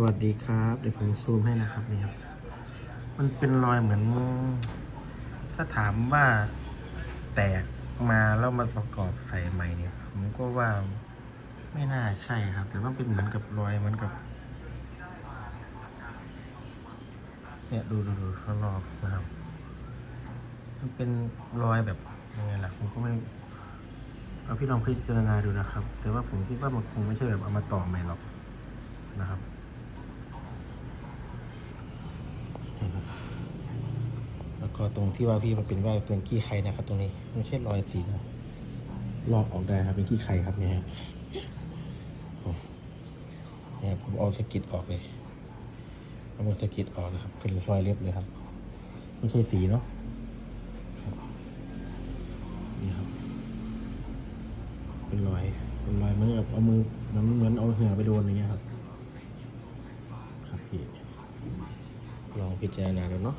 วัสดีครับเดี๋ยวผมซูมให้นะครับนี่ครับมันเป็นรอยเหมือนถ้าถามว่าแตกมาแล้วมาประกอบใส่ใหม่เนี่ยผมก็ว่าไม่น่าใช่ครับแต่ว่าเป็นเหมือนกับรอยเหมือนกับเนี่ยดูข้างนอกนะครับมันเป็นรอยแบบยังไงล่ะผมก็ไม่เอาพี่ลองพิจารณาดูนะครับแต่ว่าผมคิดว่ามันคงไม่ใช่แบบเอามาต่อใหม่หรอกนะครับแล้วก็ตรงที่ว่าพี่มันเป็นว่าเป็นขี้ใครนะครับตรงนี้ไม่ใช่รอยสีนะลอกออกได้ครับเป็นขี้ใครครับเนี่ยเนี่ยผมเอาสกิดออกเลยเอามือสกิดออกนะครับเป็นรอยเล็บเลยครับไม่ใช่สีเนาะนี่ครับเป็นรอยเหมือนกับเอามือเหมือนเอาเหงื่อไปโดนอย่างเงี้ยครับครับพี่ลองพิจารณาดูเนาะ